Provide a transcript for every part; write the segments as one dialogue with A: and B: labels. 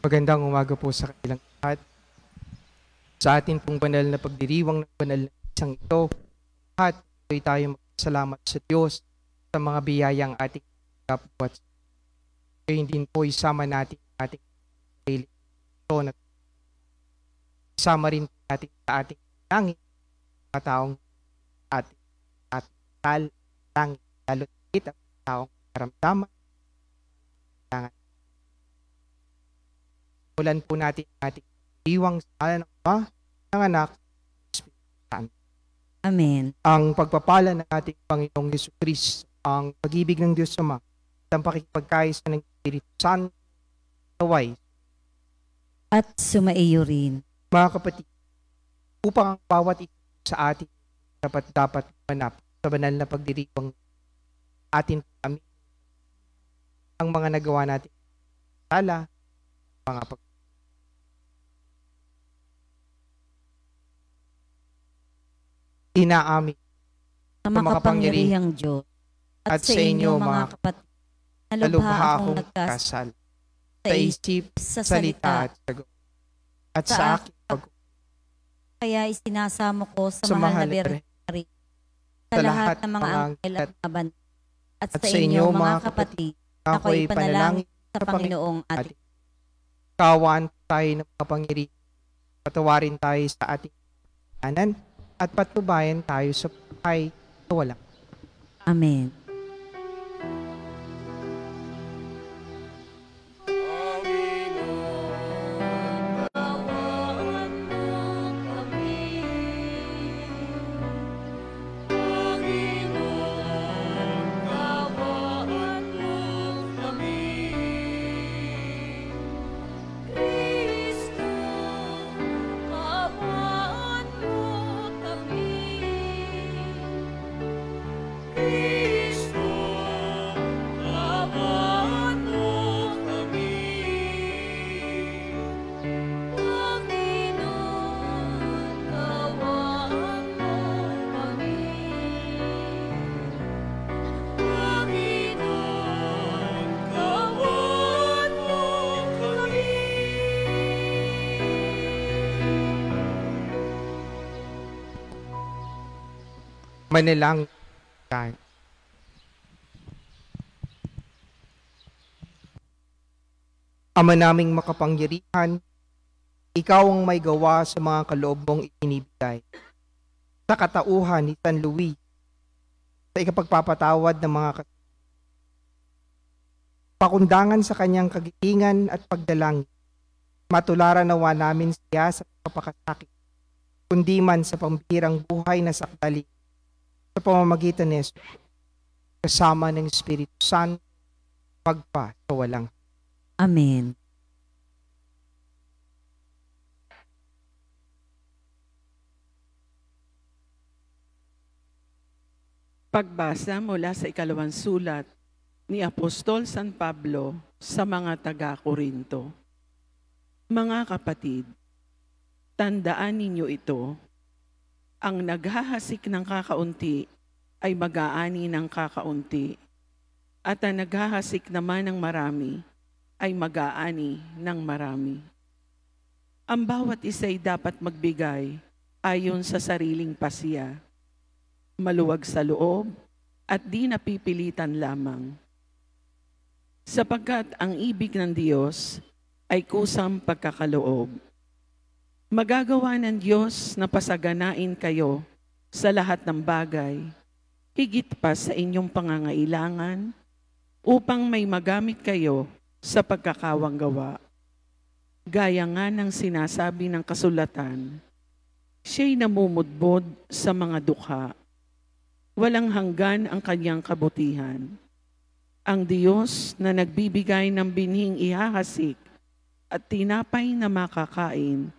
A: Magandang umaga po sa kanilang lahat. Sa atin pong banal na pagdiriwang ng banal na isang ito, lahat ay tayo magpasalamat sa Diyos sa mga biyayang ating kapwa. Kaya din po isama natin ating daily ito na isama rin natin sa ating langit, mga taong ating langit, lalo at taong karamdaman. Simulan po natin ating iwang sa ng Ama, ng Anak, ng Espiritu Santo.
B: Amen.
A: Ang pagpapala ng ating Panginoong Jesucristo, ang pag-ibig ng Diyos Ama, at ang pakikipagkaisa ng Espiritu Santo, naway.
B: At sumaiyo rin.
A: Mga kapatid, upang ang bawat isa sa atin dapat manap sa banal na pagdiriwang atin kami ang mga nagawa natin sala, mga inaamin
B: Sa makapangyarihang Diyos at sa inyo mga kapatid,
A: na lubha akong nagkasal sa isip, sa salita at sa gawa, at sa aking
B: kaya isinasamo ko sa
A: sa
B: mahal na
A: mahal na
B: Birheng sa lahat ng mga anghel at mga banal at sa inyo mga kapatid, ako'y panalangin sa Panginoong ating.
A: Kawaan tayo ng kapangyarihan, patawarin tayo sa ating kanan at patnubayan tayo sa buhay na walang.
B: Amen.
A: Manalang tayo. Ama naming makapangyarihan, ikaw ang may gawa sa mga kaloob mong itinibigay. Sa katauhan ni San Luis, sa ikapagpapatawad ng mga pakundangan sa kanyang kagitingan at pagdalangin, matularan nawa namin siya sa kapakasakit, kundi man sa pambihirang buhay na sakdali, sa pamamagitan ni Jesus, kasama ng Espiritu Santo, magpa sa walang.
B: Amen.
C: Pagbasa mula sa ikalawang sulat ni Apostol San Pablo sa mga taga-Korinto. Mga kapatid, tandaan ninyo ito, ang naghahasik ng kakaunti ay mag-aani ng kakaunti, at ang naghahasik naman ng marami ay mag-aani ng marami. Ang bawat isa'y dapat magbigay ayon sa sariling pasya, maluwag sa loob at di napipilitan lamang. Sapagkat ang ibig ng Diyos ay kusang pagkakaloob. Magagawa ng Diyos na pasaganain kayo sa lahat ng bagay, higit pa sa inyong pangangailangan, upang may magamit kayo sa pagkakawang gawa. Gaya nga ng sinasabi ng kasulatan, siya'y namumudbod sa mga dukha. Walang hanggan ang kanyang kabutihan. Ang Diyos na nagbibigay ng binhing ihahasik at tinapay na makakain,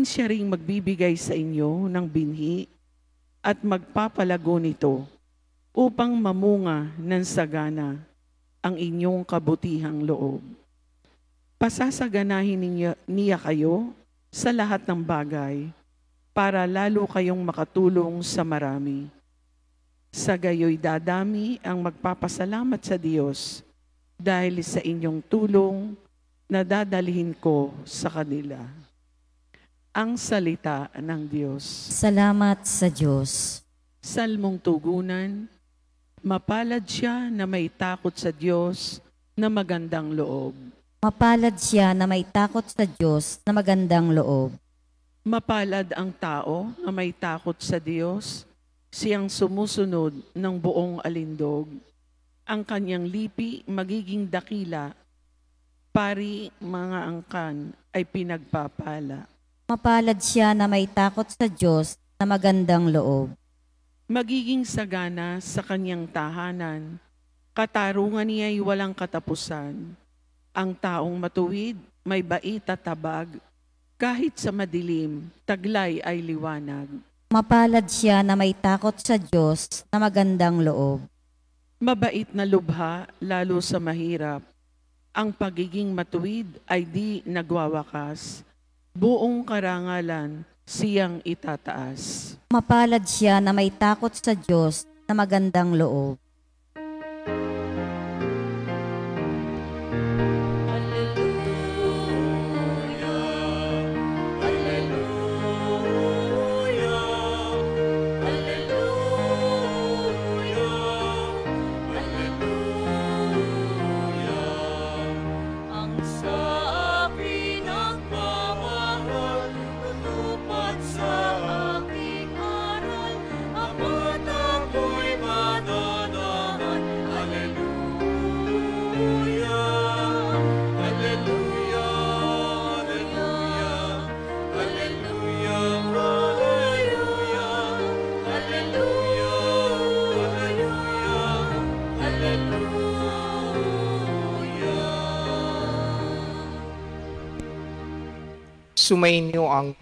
C: siya ring magbibigay sa inyo ng binhi at magpapalago nito upang mamunga ng sagana ang inyong kabutihang loob. Pasasaganahin niya kayo sa lahat ng bagay para lalo kayong makatulong sa marami. Sa gayoy dadami ang magpapasalamat sa Diyos dahil sa inyong tulong na dadalhin ko sa kanila. Ang salita ng Diyos.
B: Salamat sa Diyos.
C: Salmong tugunan, mapalad siya na may takot sa Diyos na magandang loob.
B: Mapalad siya na may takot sa Diyos na magandang loob.
C: Mapalad ang tao na may takot sa Diyos, siyang sumusunod ng buong alindog. Ang kanyang lipi magiging dakila, pari mga angkan ay pinagpapala.
B: Mapalad siya na may takot sa Diyos na magandang loob.
C: Magiging sagana sa kanyang tahanan, katarungan niya'y walang katapusan. Ang taong matuwid may bait at tabag, kahit sa madilim, taglay ay liwanag.
B: Mapalad siya na may takot sa Diyos na magandang loob.
C: Mabait na lubha lalo sa mahirap. Ang pagiging matuwid ay di nagwawakas. Buong karangalan siyang itataas.
B: Mapalad siya na may takot sa Diyos na magandang loob.
A: Sumainyo ang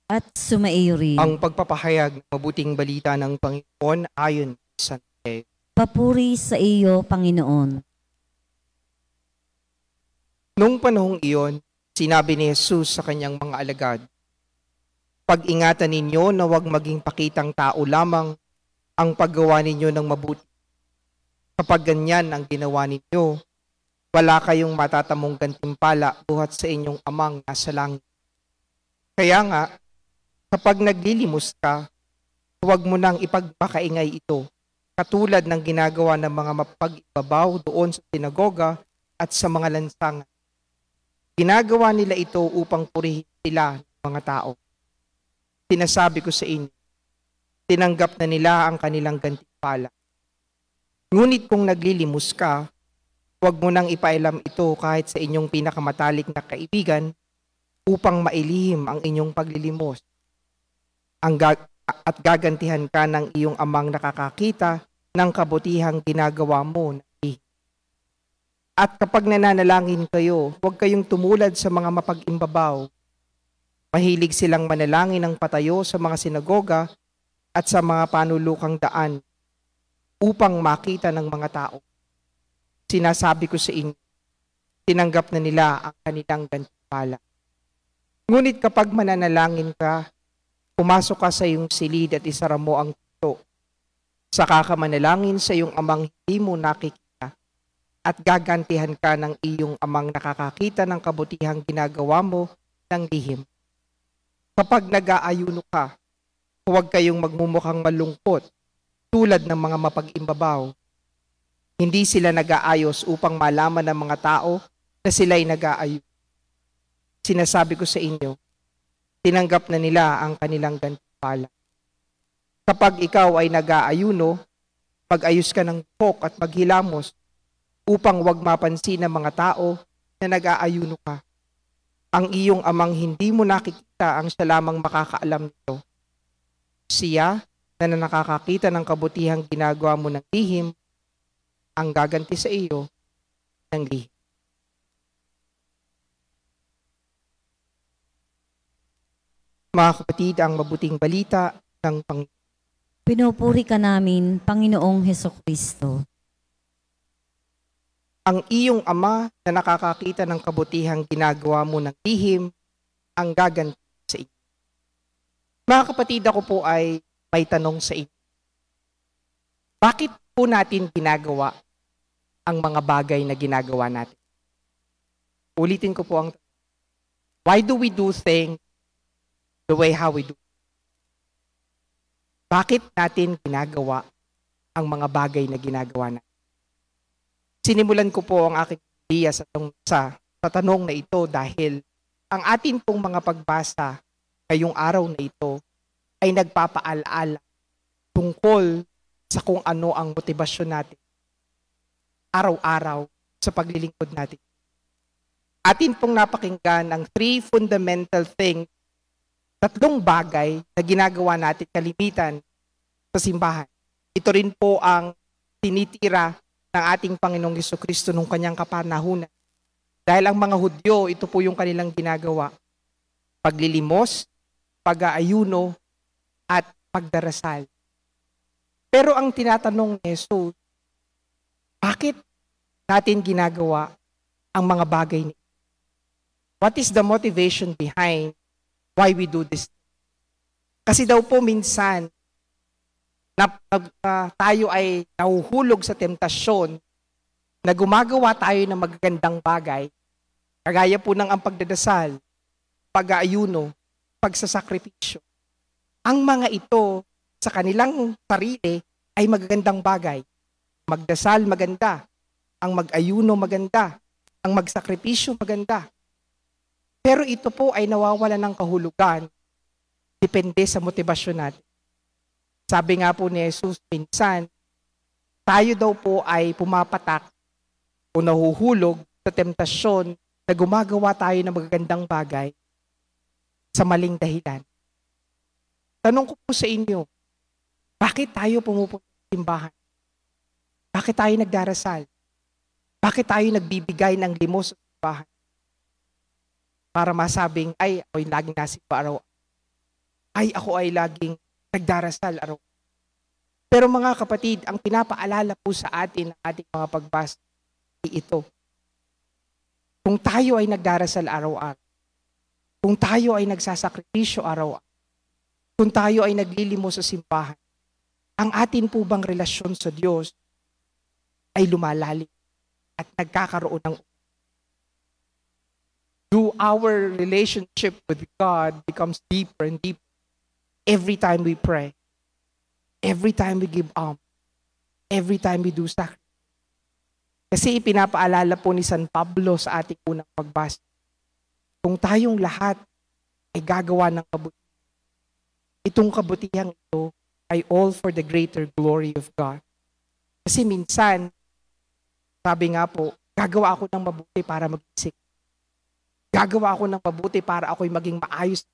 B: At sumaiyo rin.
A: ang pagpapahayag ng mabuting balita ng Panginoon ayon sa San Mateo.
B: Papuri sa iyo, Panginoon.
A: Noong panahong iyon, sinabi ni Jesus sa kanyang mga alagad, "Pag-ingatan ninyo na huwag maging pakitang tao lamang ang paggawa ninyo ng mabuti. Kapag ganyan ang ginawa ninyo, wala kayong matatamong gantimpala buhat sa inyong amang nasa langit. Kaya nga, kapag naglilimos ka, huwag mo nang ipagpakaingay ito, katulad ng ginagawa ng mga mapag-ibabaw doon sa sinagoga at sa mga lansangan. Ginagawa nila ito upang purihin sila ng mga tao. Sinasabi ko sa inyo, tinanggap na nila ang kanilang gantimpala. Ngunit kung naglilimos ka, huwag mo nang ipailam ito kahit sa inyong pinakamatalik na kaibigan upang mailihim ang inyong paglilimos. At gagantihan ka ng iyong amang nakakakita ng kabutihang ginagawa mo na lihim. At kapag nananalangin kayo, huwag kayong tumulad sa mga mapag-imbabaw. Mahilig silang manalangin ng patayo sa mga sinagoga at sa mga panulukang daan upang makita ng mga tao. Sinasabi ko sa inyo, tinanggap na nila ang kanilang gantimpala. Ngunit kapag mananalangin ka, pumasok ka sa iyong silid at isara mo ang pinto. Saka ka manalangin sa iyong amang hindi mo nakikita at gagantihan ka ng iyong amang nakakakita ng kabutihang ginagawa mo ng lihim. Kapag nag-aayuno ka, huwag kayong magmumukhang malungkot tulad ng mga mapag-imbabaw. Hindi sila nag-aayos upang malaman ng mga tao na sila'y nag-aayuno. Sinasabi ko sa inyo, tinanggap na nila ang kanilang gantimpala. Kapag ikaw ay nag-aayuno, mag-ayos ka ng buhok at maghilamos upang wag mapansin ng mga tao na nag-aayuno ka. Ang iyong amang hindi mo nakikita ang siya lamang makakaalam nito. Siya na nakakakita ng kabutihang ginagawa mo ng lihim, ang gaganti sa iyo ng lihim." Mga kapatid, ang mabuting balita ng Panginoon.
B: Pinupuri ka namin, Panginoong Hesukristo.
A: Ang iyong ama na nakakakita ng kabutihang ginagawa mo ng lihim, ang gaganti sa iyo. Mga kapatid, ako po ay may tanong sa inyo. Bakit po natin ginagawa ang mga bagay na ginagawa natin? Ulitin ko po ang why do we do things the way how we do? Bakit natin ginagawa ang mga bagay na ginagawa natin? Sinimulan ko po ang aking idea sa tanong na ito dahil ang atin pong mga pagbasa ngayong araw na ito ay nagpapaalaala tungkol sa kung ano ang motibasyon natin araw-araw sa paglilingkod natin. Atin pong napakinggan ang 3 fundamental things, 3 bagay na ginagawa natin kalimitan sa simbahan. Ito rin po ang tinitira ng ating Panginoong Jesucristo nung kanyang kapanahunan. Dahil ang mga Hudyo, ito po yung kanilang ginagawa. Paglilimos, pag-aayuno, at pagdarasal. Pero ang tinatanong ni Jesus, bakit natin ginagawa ang mga bagay ni What is the motivation behind why we do this? Kasi daw po minsan, tayo ay nahuhulog sa temptasyon na gumagawa tayo ng magagandang bagay, kagaya po ng ang pagdadasal, pag-aayuno, pagsasakripisyo. Ang mga ito sa kanilang sarili ay magagandang bagay. Magdasal maganda, ang mag-ayuno maganda, ang magsakripisyo maganda. Pero ito po ay nawawala ng kahulugan depende sa motibasyon natin. Sabi nga po ni Jesus, minsan, tayo daw po ay pumapatak o nahuhulog sa temptasyon na gumagawa tayo ng magagandang bagay sa maling dahilan. Tanong ko po sa inyo, bakit tayo pumupunta sa simbahan? Bakit tayo nagdarasal? Bakit tayo nagbibigay ng limos sa simbahan? Para masabing, ay, ako'y laging nasimba araw. Ay, ako ay laging nagdarasal araw. Pero mga kapatid, ang pinapaalala po sa atin ng ating mga pagbasa ay ito. Kung tayo ay nagdarasal araw-araw, kung tayo ay nagsasakripisyo araw-araw, kung tayo ay naglilimo sa simbahan, ang atin po bang relasyon sa Diyos ay lumalalim at nagkakaroon ng our relationship with God becomes deeper and deeper every time we pray, every time we give alms, every time we do sacrifice. Kasi ipinapaalala po ni San Pablo sa ating unang pagbasa, kung tayong lahat ay gagawa ng kabutihan, itong kabutihan ito ay all for the greater glory of God. Kasi minsan, sabi nga po, gagawa ako ng mabuti para mag-isik. Gagawa ako ng mabuti para ako'y maging maayos.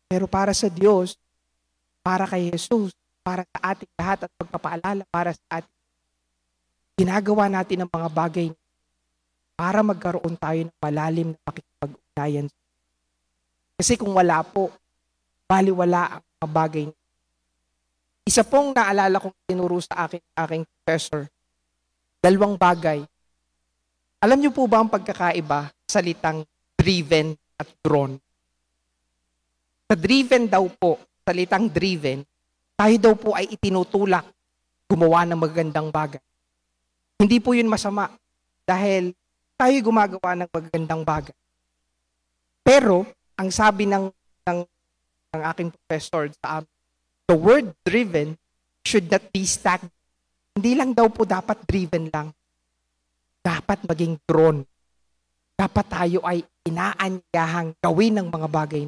A: Pero para sa Diyos, para kay Jesus, para sa ating lahat at pagpapaalala para sa ating, ginagawa natin ang mga bagay para magkaroon tayo ng malalim na pakikipag-ugnayan. Kasi kung wala po, baliwala ang mga bagay. Isa pong naalala kong tinuro sa aking professor, 2 bagay. Alam niyo po ba ang pagkakaiba sa salitang driven at drawn? Sa driven daw po, salitang driven, tayo daw po ay itinutulak gumawa ng magagandang bagay. Hindi po yun masama dahil tayo gumagawa ng magagandang bagay. Pero, ang sabi ng aking professor sa amin, the word driven should not be stagnant. Hindi lang daw po dapat driven lang. Dapat maging drawn. Dapat tayo ay inaanyahang gawin ng mga bagay.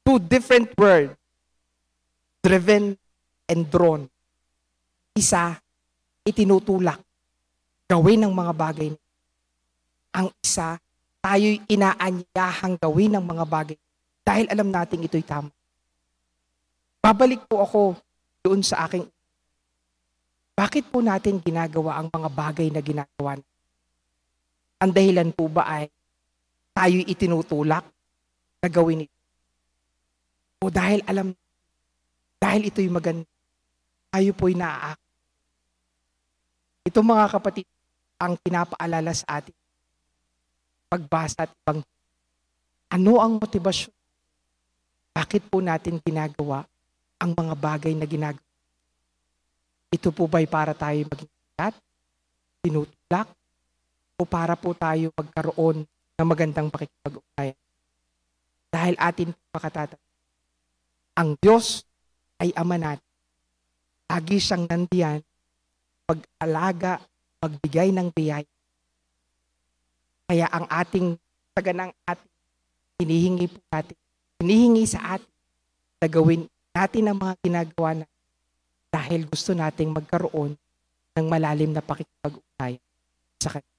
A: 2 different words. Driven and drawn. Isa, itinutulak. Gawin ng mga bagay. Ang isa, tayo'y inaanyahang gawin ng mga bagay. Dahil alam natin ito'y tama. Babalik po ako doon sa aking bakit po natin ginagawa ang mga bagay na ginagawa natin? Ang dahilan po ba ay tayo'y itinutulak na gawin ito? O dahil dahil ito'y maganda, tayo po'y naaak. Ito mga kapatid, ang pinapaalala sa atin. Pagbasa at ibang, ano ang motibasyon? Bakit po natin ginagawa ang mga bagay na ginagawa? Ito po ba'y para tayo maging sikat, tinutulak, o o para po tayo magkaroon ng magandang pakikipag-ugnayan. Dahil atin pakatatag, ang Diyos ay Ama natin. Lagi siyang nandiyan, pag-alaga, magbigay ng biyaya. Kaya ang ating taganang ating hinihingi sa atin na gawin natin ang mga ginagawa natin dahil gusto nating magkaroon ng malalim na pakikipag-ugnayan sa Kanya.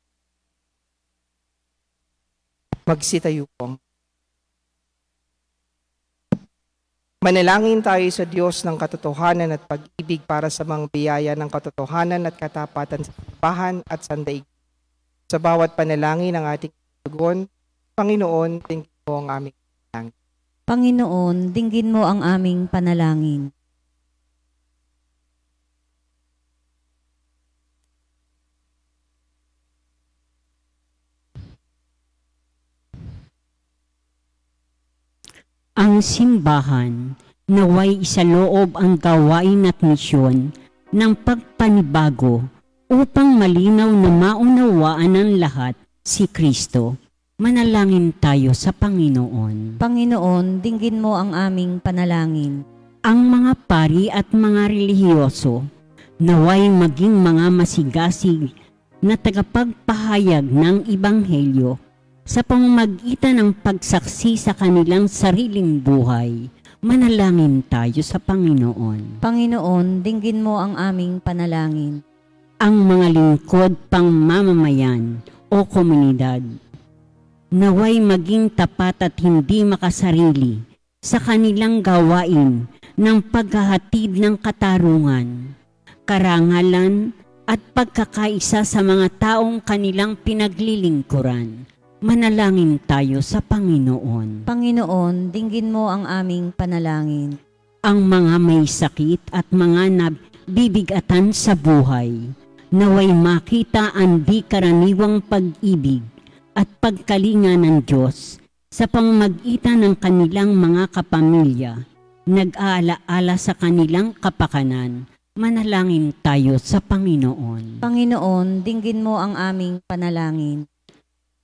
A: Magsitayo po. Manalangin tayo sa Diyos ng katotohanan at pag-ibig para sa mga biyaya ng katotohanan at katapatan sa simbahan at sandaigdig. Sa bawat panalangin ng ating tugon, Panginoon, tingin mo ang aming panalangin.
B: Panginoon, dinggin mo ang aming panalangin.
D: Ang simbahan naway isaloob ang gawain at misyon ng pagpanibago upang malinaw na maunawaan ng lahat si Kristo. Manalangin tayo sa Panginoon.
B: Panginoon, dinggin mo ang aming panalangin.
D: Ang mga pari at mga relihiyoso naway maging mga masigasig na tagapagpahayag ng Ebanghelyo sa pamamagitan ng pagsaksi sa kanilang sariling buhay. Manalangin tayo sa Panginoon.
B: Panginoon, dinggin mo ang aming panalangin.
D: Ang mga lingkod pang mamamayan o komunidad naway maging tapat at hindi makasarili sa kanilang gawain ng paghahatid ng katarungan, karangalan at pagkakaisa sa mga taong kanilang pinaglilingkuran. Manalangin tayo sa Panginoon.
B: Panginoon, dinggin mo ang aming panalangin.
D: Ang mga may sakit at mga nabibigatan sa buhay, naway makita ang di karaniwang pag-ibig at pagkalinga ng Diyos sa pamamagitan ng kanilang mga kapamilya, nag-aalaala sa kanilang kapakanan. Manalangin tayo sa Panginoon.
B: Panginoon, dinggin mo ang aming panalangin.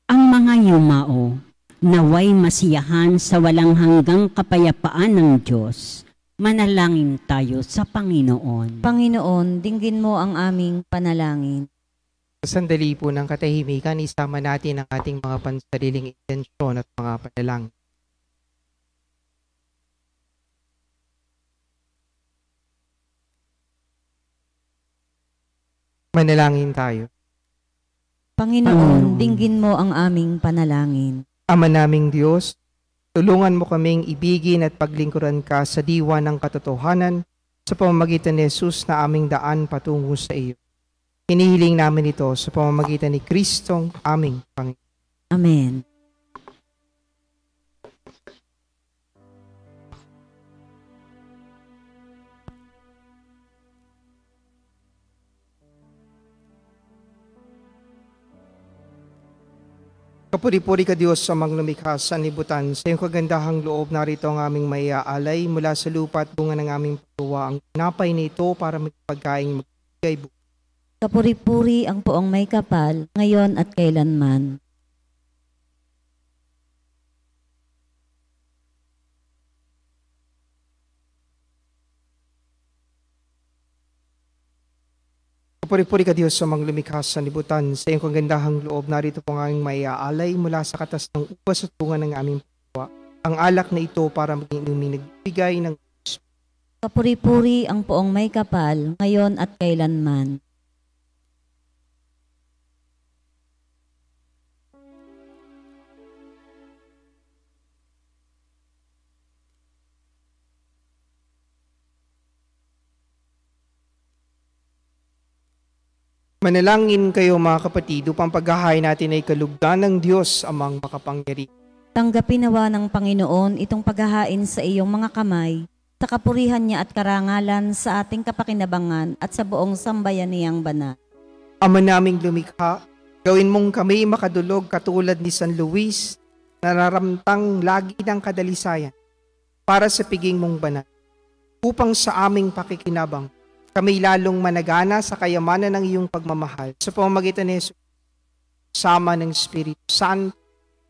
D: Ang mga yumao, naway masiyahan sa walang hanggang kapayapaan ng Diyos. Manalangin tayo sa Panginoon.
B: Panginoon, dinggin mo ang aming panalangin.
A: Sa sandali po ng katahimikan, isama natin ang ating mga pansariling intensyon at mga panalangin. Manalangin tayo.
B: Panginoon, dinggin mo ang aming panalangin.
A: Ama naming Diyos, tulungan mo kaming ibigin at paglingkuran ka sa diwa ng katotohanan sa pamamagitan ni Jesus na aming daan patungo sa iyo. Hinihiling namin ito sa pamamagitan ni Kristong aming Panginoon.
B: Amen.
A: Kapuri-puri ka Diyos sa mga lumikha sa libutan. Sa iyong kagandahang loob, narito ang aming maiaalay mula sa lupa at bunga ng aming paggawa. Ang tinapay na ito para magpagkaing magbigay buhay.
B: Kapuri-puri ang poong may kapal, ngayon at kailanman.
A: Kapuri-puri ka Diyos sa mga lumikha sa libutan. Sa iyong kagandahang loob, narito po ang aming maiaalay mula sa katas ng ubas at bunga ng aming paggawa. Ang alak na ito para maging inuming nagbibigay ng
B: Kapuri-puri ang poong may kapal, ngayon at kailanman.
A: Manalangin kayo mga kapatid upang paghahain natin ay kalugdan ng Diyos amang makapangyarihan.
B: Tanggapin nawa ng Panginoon itong paghahain sa iyong mga kamay, sa kapurihan niya at karangalan sa ating kapakinabangan at sa buong sambayaniyang banal.
A: Ama naming lumikha, gawin mong kami makadulog katulad ni San Luis, nararamtang lagi ng kadalisayan para sa piging mong banal, upang sa aming pakikinabang, kami lalong managana sa kayamanan ng iyong pagmamahal sa pamamagitan ni Jesus. sama ng Espiritu Santo,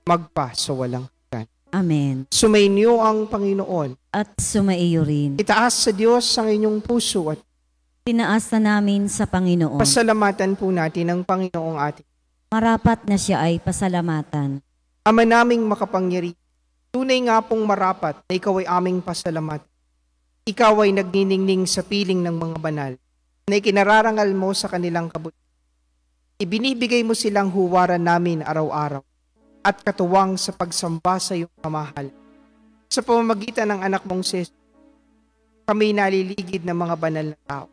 A: magpa sa walang hanggan.
B: Amen.
A: Sumainyo ang Panginoon.
B: At sumaiyo rin.
A: Itaas sa Diyos ang inyong puso at
B: Tinaas na namin sa Panginoon.
A: pasalamatan po natin ang Panginoong ating.
B: Marapat na siya ay pasalamatan.
A: Ama naming makapangyarihan, tunay nga pong marapat na ikaw ay aming pasalamat. Ikaw ay nagniningning sa piling ng mga banal, na ikinararangal mo sa kanilang kabutihan. Ibinibigay mo silang huwaran namin araw-araw at katuwang sa pagsamba sa iyong kamahal. Sa pamamagitan ng anak mong si Jesus, kami naliligid ng mga banal na tao.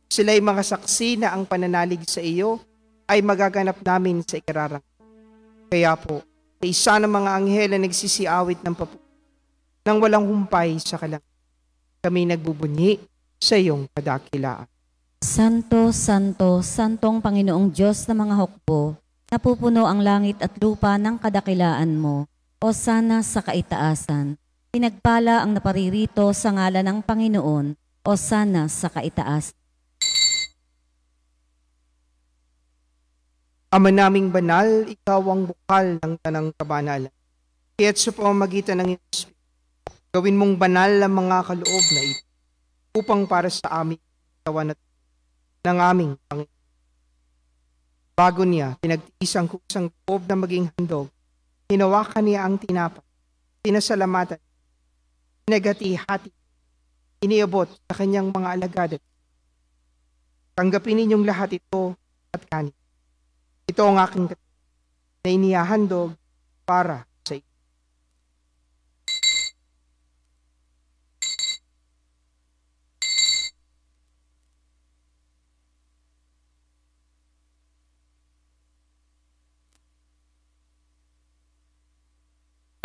A: Sila ay mga saksi na ang pananalig sa iyo ay magaganap namin sa ikararang. Kaya po, sa isa ng mga anghel na nagsisiawit ng papuri, nang walang humpay sa kalang, kami nagbubunyi sa iyong kadakilaan.
B: Santo, Santo, Santong Panginoong Diyos ng mga hukbo, napupuno ang langit at lupa ng kadakilaan mo, o sana sa kaitaasan. Pinagpala ang naparirito sa ngalan ng Panginoon, o sana sa kaitaasan.
A: Ama naming banal, ikaw ang bukal ng tanang kabanalan. Kaya't sa pamamagitan ng iyong Espiritu, gawin mong banal ang mga kaloob na ito, upang para sa aming katawan at ng aming Panginoon. Bago niya, pinagtiis ang kusang loob na maging handog, hinawakan niya ang tinapay, pinasalamatan, pinagati-hati, iniabot sa kanyang mga alagad. Tanggapin ninyong lahat ito at kanin. Ito ang aking katawan na inihahandog para sa iyo.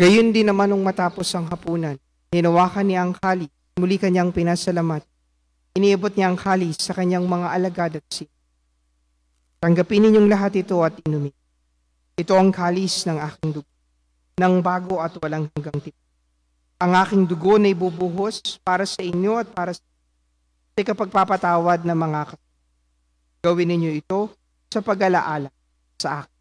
A: Gayon din naman nung matapos ang hapunan, hinawakan niya ang kalis, muli kanyang pinasalamat. Iniabot niya ang kalis sa kanyang mga alagad at sino. Tanggapin ninyong lahat ito at inumin. Ito ang kalis ng aking dugo, ng bago at walang hanggang tipan. Ang aking dugo na ibubuhos para sa inyo at para sa kapagpapatawad ng mga kasalanan. Gawin ninyo ito sa pag-alaala sa akin.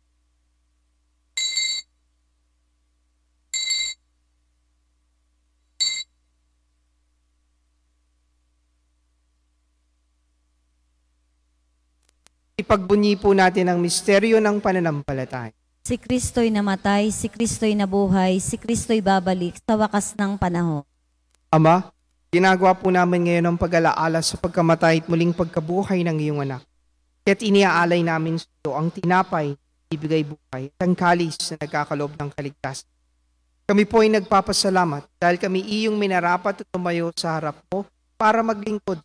A: Ipagbunyi po natin ang misteryo ng pananampalataya.
B: Si Kristo'y namatay, si Kristo'y nabuhay, si Kristo'y babalik sa wakas ng panahon.
A: Ama, ginagawa po namin ngayon ang pag-alaala sa pagkamatay at muling pagkabuhay ng iyong anak. Kaya't iniaalay namin sa iyo ang tinapay, ibigay buhay, at ang kalis na nagkakaloob ng kaligtasan. Kami po ay nagpapasalamat dahil kami iyong minarapat at tumayo sa harap mo para maglingkod.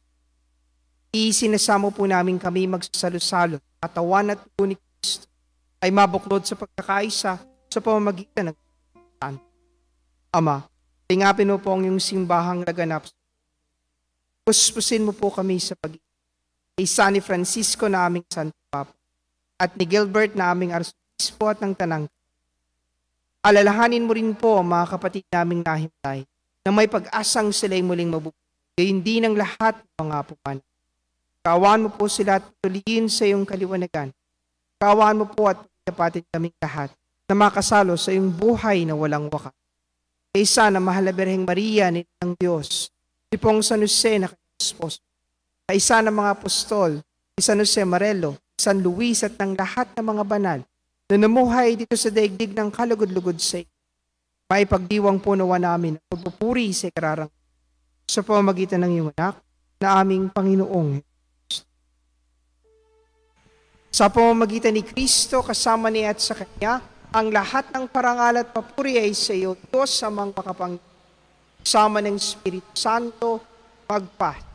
A: Isinasamo po namin kami magsasalo-salo, katawan at dugo ni Kristo ay mabuklod sa pagkakaisa sa pamamagitan ng Santo. Ama, tingapin mo po ang iyong simbahang laganap. Puspusin mo po kami sa pag-ibig. Isa ni Francisco na aming Santo Papa at ni Gilbert na aming Arsobispo at ng Tanang. Alalahanin mo rin po ang mga kapatid naming nahimlay na may pag-asang sila'y muling mabubuhay. Gayon din ang lahat ng mga pumanan. Kaawaan mo po sila at patuloyin sa iyong kaliwanagan. Kaawaan mo po at pagkapatin kaming lahat na makasalo sa iyong buhay na walang wakas. Kaysa na mahal na Birheng Maria ng Diyos, si Pong San Jose na kanyang esposo, kaysa ng mga apostol, si San Jose Marelo, San Luis at ng lahat ng mga banal na namuhay dito sa daigdig ng kalugod-lugod sa iyo. Maipagdiwang po nawa namin ang pagpupuri sa ikararang sa pamamagitan ng iyong anak na aming Panginoong. Sa pamamagitan ni Kristo, kasama niya at sa Kanya, ang lahat ng parangal at papuri ay sa iyo, Diyos sa mga makapangyarihan. Kasama ng Espiritu Santo, magpa.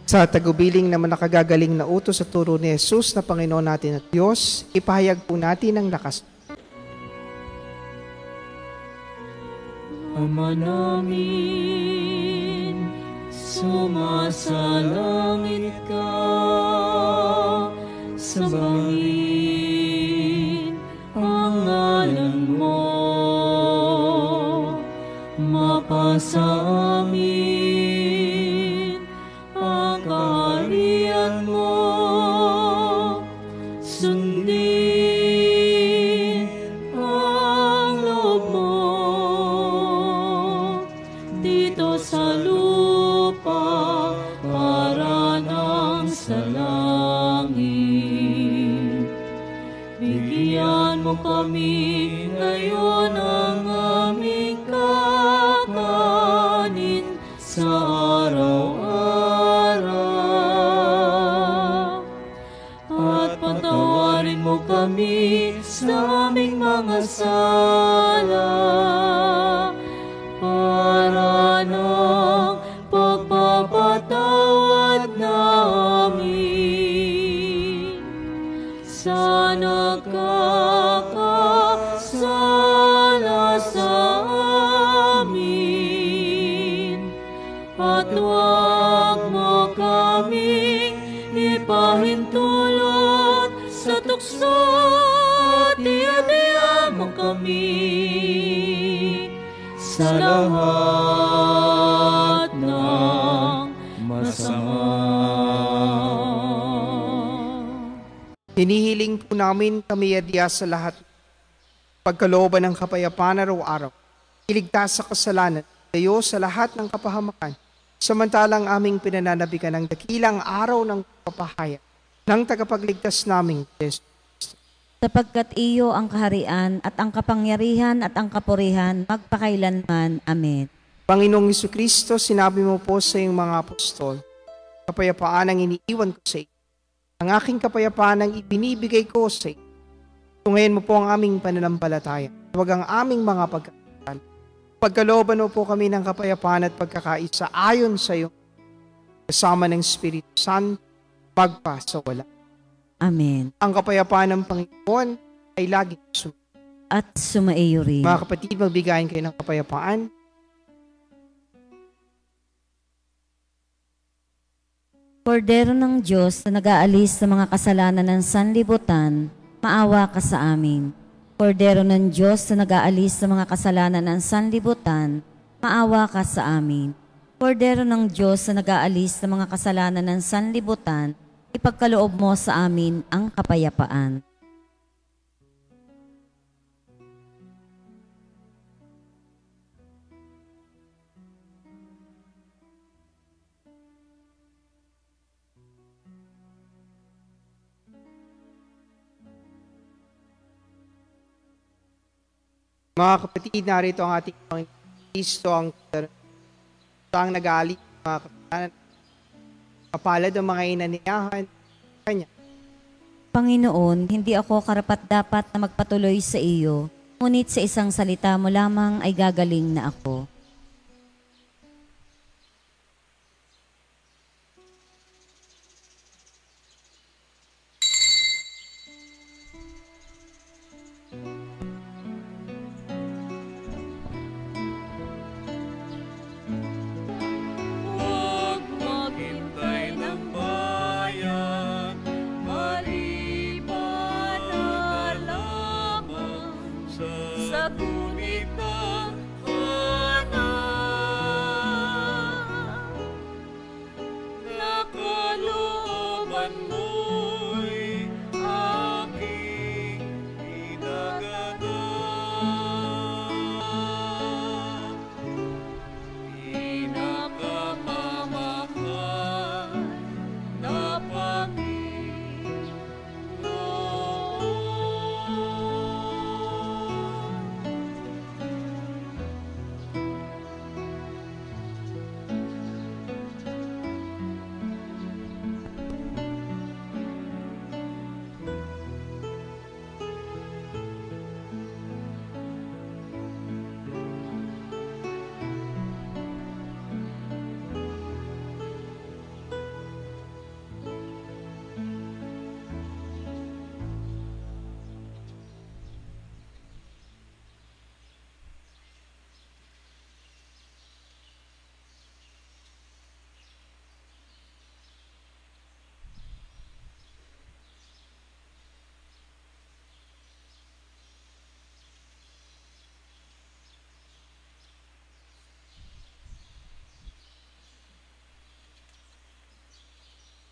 A: Sa tagubiling naman nakagagaling na utos sa turo ni Jesus na Panginoon natin at Diyos, ipahayag po natin ang lakas.
E: Ama namin, sumasalangit ka, sambahin ang ngalan mo, mapasa amin ang kaharian mo, sundin ang loob mo dito sa lupa para nang sa langit. Bigyan mo kami ngayon ng aming kakanin sa araw-araw. At patawarin mo kami sa aming mga sala para ng pagpapatawad namin sa nagkakasala sa amin. At huwag mo kaming ipahintulot sa tukso, at iadya mo kami sa lahat ng masama.
A: Hinihiling po namin kami adya sa lahat pagkalooban ng kapayapaan araw-araw. Iligtas sa kasalanan, tayo sa lahat ng kapahamakan, samantalang aming pinananabikan ng dakilang araw ng papahayag ng tagapagligtas naming Yesu.
B: Sapagkat iyo ang kaharian at ang kapangyarihan at ang kapurihan magpakailanman. Amen.
A: Panginoong Jesucristo, sinabi mo po sa iyong mga apostol, kapayapaan ang iniiwan ko sa iyo. Ang aking kapayapaan ang ibinibigay ko sa iyo. Tungayin mo po ang aming pananampalataya. Huwag ang aming mga pagkakasala. Pagkalooban mo po kami ng kapayapaan at pagkakaisa ayon sa iyo, kasama ng Espiritu Santo, magpa sa wala.
B: Amen.
A: Ang kapayapaan ng Panginoon ay laging sumayo.
B: At sumaiyo rin.
A: Mga kapatid, magbigayin kayo ng kapayapaan.
B: Kordero ng Diyos na nag-aalis sa mga kasalanan ng sanlibutan, maawa ka sa amin. Kordero ng Diyos na nag-aalis sa mga kasalanan ng sanlibutan, maawa ka sa amin. Kordero ng Diyos na nag-aalis sa mga kasalanan ng sanlibutan, ipagkaloob mo sa amin ang kapayapaan.
A: Mga kapatid, narito ang ating Panginoon Kristo, ang nag-aalis sa mga kasalanan. Kapalad ang mga inaniyahan kanya.
B: Panginoon, hindi ako karapat-dapat na magpatuloy sa iyo, ngunit sa isang salita mo lamang ay gagaling na ako.
E: Sa gunit ng hanap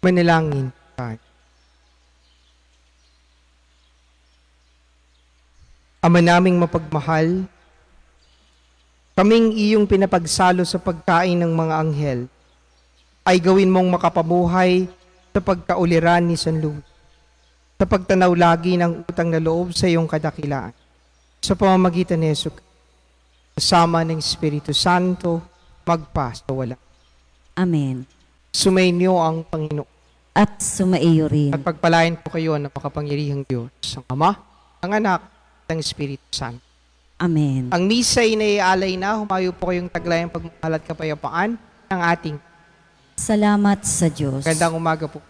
A: Manalangin tayo. Ama naming mapagmahal, kaming iyong pinapagsalo sa pagkain ng mga anghel, ay gawin mong makapabuhay sa pagkauliran ni San Luis, sa pagtanaw lagi ng utang na loob sa iyong kadakilaan, sa pamamagitan ni Yesu, kasama ng Espiritu Santo, magpa sa wala.
B: Amen.
A: Sumainyo ang Panginoon.
B: At sumaiyo rin.
A: At pagpalain po kayo ng makapangyarihang Diyos, ang Ama, ang Anak, at ang Espiritu Santo.
B: Amen.
A: Ang misa ay naialay na, humayo po kayong taglayang pagmamahal at kapayapaan ng ating.
B: Salamat sa Diyos.
A: Gandang umaga po.